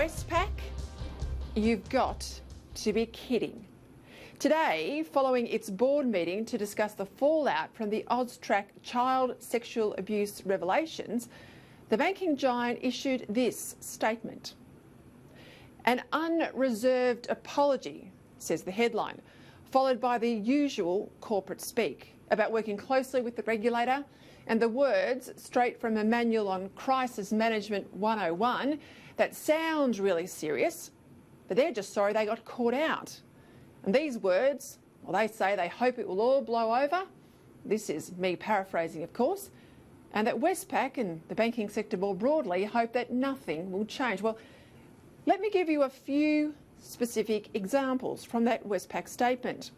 Westpac, you've got to be kidding. Today, following its board meeting to discuss the fallout from the AUSTRAC child sexual abuse revelations, the banking giant issued this statement. An unreserved apology, says the headline, followed by the usual corporate speak about working closely with the regulator and the words straight from a manual on Crisis Management 101 that sounds really serious, but they're just sorry they got caught out. And these words, well, they say they hope it will all blow over. This is me paraphrasing, of course, and that Westpac and the banking sector more broadly hope that nothing will change. Well, let me give you a few specific examples from that Westpac statement.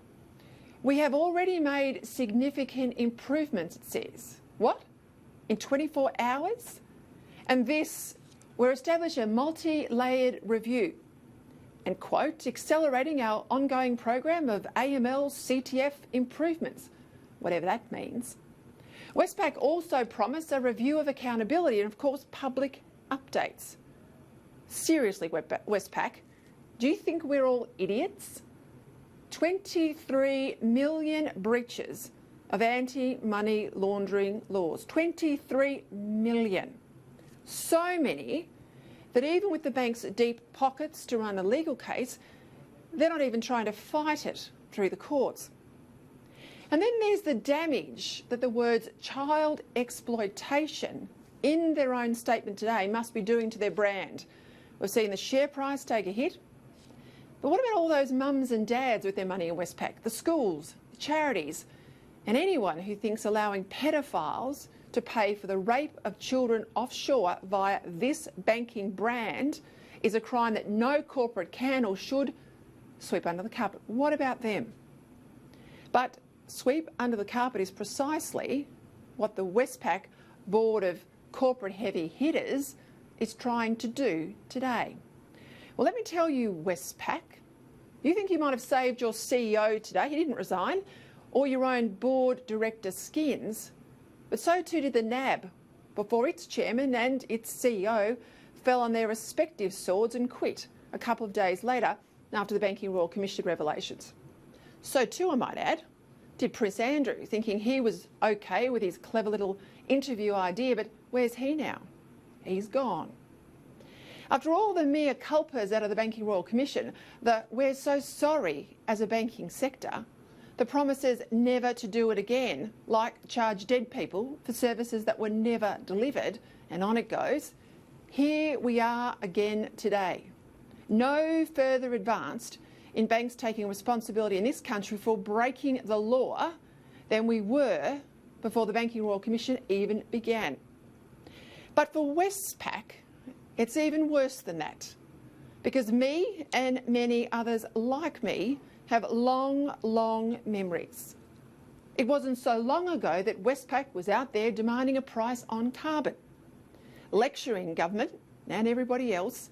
We have already made significant improvements, it says. What? In 24 hours? And this, we're establishing a multi-layered review and, quote, accelerating our ongoing program of AML CTF improvements, whatever that means. Westpac also promised a review of accountability and, of course, public updates. Seriously, Westpac, do you think we're all idiots? 23 million breaches of anti-money laundering laws. 23 million. So many that even with the bank's deep pockets to run a legal case, they're not even trying to fight it through the courts. And then there's the damage that the words child exploitation in their own statement today must be doing to their brand. We've seen the share price take a hit. But what about all those mums and dads with their money in Westpac, the schools, the charities, and anyone who thinks allowing pedophiles to pay for the rape of children offshore via this banking brand is a crime that no corporate can or should sweep under the carpet? What about them? But sweep under the carpet is precisely what the Westpac board of corporate heavy hitters is trying to do today. Well, let me tell you, Westpac, you think you might have saved your CEO today, he didn't resign, or your own board director skins, but so too did the NAB before its chairman and its CEO fell on their respective swords and quit a couple of days later after the Banking Royal Commission revelations. So too, I might add, did Prince Andrew, thinking he was okay with his clever little interview idea, but where's he now? He's gone. After all the mea culpas out of the Banking Royal Commission, the we're so sorry as a banking sector, the promises never to do it again, like charge dead people for services that were never delivered, and on it goes, here we are again today. No further advanced in banks taking responsibility in this country for breaking the law than we were before the Banking Royal Commission even began. But for Westpac, it's even worse than that, because me and many others like me have long, long memories. It wasn't so long ago that Westpac was out there demanding a price on carbon, lecturing government and everybody else,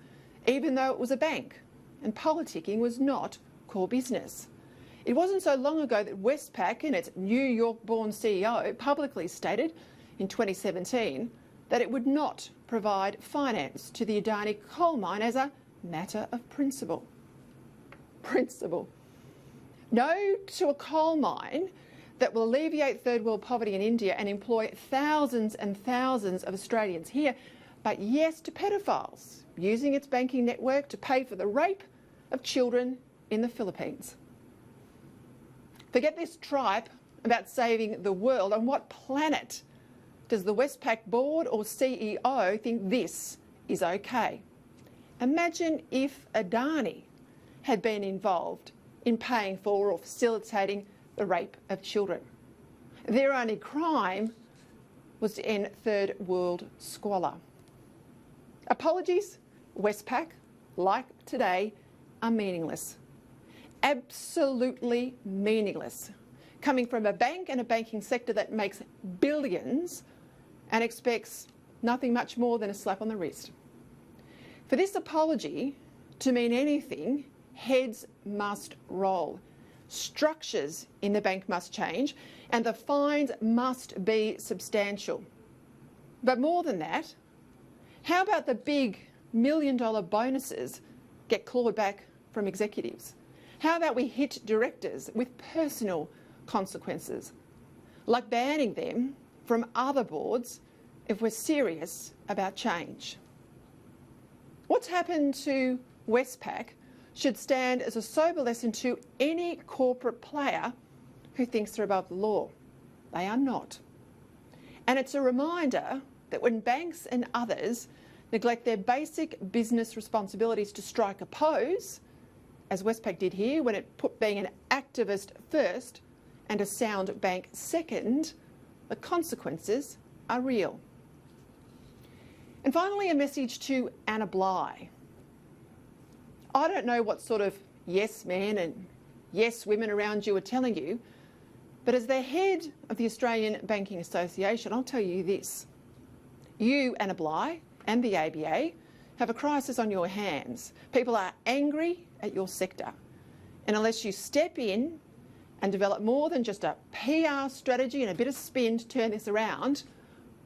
even though it was a bank, and politicking was not core business. It wasn't so long ago that Westpac and its New York-born CEO publicly stated in 2017 that it would not provide finance to the Adani coal mine as a matter of principle. Principle. No to a coal mine that will alleviate third world poverty in India and employ thousands and thousands of Australians here, but yes to pedophiles using its banking network to pay for the rape of children in the Philippines. Forget this tripe about saving the world. On what planet does the Westpac board or CEO think this is okay? Imagine if Adani had been involved in paying for or facilitating the rape of children. Their only crime was to end third world squalor. Apologies, Westpac, like today, are meaningless. Absolutely meaningless. Coming from a bank and a banking sector that makes billions and expects nothing much more than a slap on the wrist. For this apology to mean anything, heads must roll. Structures in the bank must change and the fines must be substantial. But more than that, how about the big million bonuses get clawed back from executives? How about we hit directors with personal consequences, like banning them from other boards if we're serious about change? What's happened to Westpac should stand as a sober lesson to any corporate player who thinks they're above the law. They are not. And it's a reminder that when banks and others neglect their basic business responsibilities to strike a pose, as Westpac did here when it put being an activist first and a sound bank second, the consequences are real. And finally, a message to Anna Bligh. I don't know what sort of yes men and yes women around you are telling you, but as the head of the Australian Banking Association, I'll tell you this. You, Anna Bligh, and the ABA have a crisis on your hands. People are angry at your sector. And unless you step in and develop more than just a PR strategy and a bit of spin to turn this around,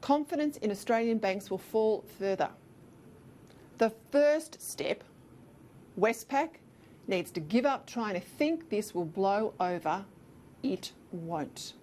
confidence in Australian banks will fall further. The first step, Westpac needs to give up trying to think this will blow over. It won't.